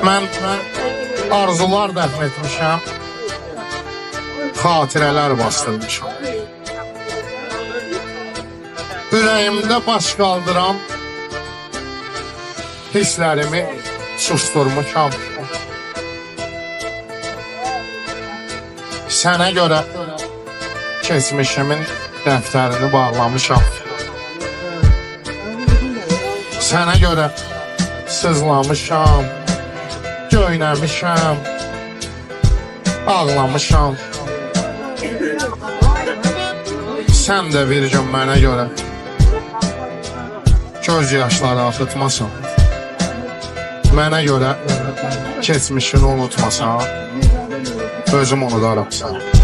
Mən arzular dəfn etmişəm, xatirələr bastırmışam. Ürəyimdə baş qaldıran hisslərimi susturmuşam. Sənə görə keçmişimin dəftərini bağlamışam. Sənə görə sızlamışam, göynəmişəm, ağlamışam. Sən də bir gün mənə görə göz yaşları axıtmasan, mənə görə keçmişini unutmasan, özüm unudaram sən.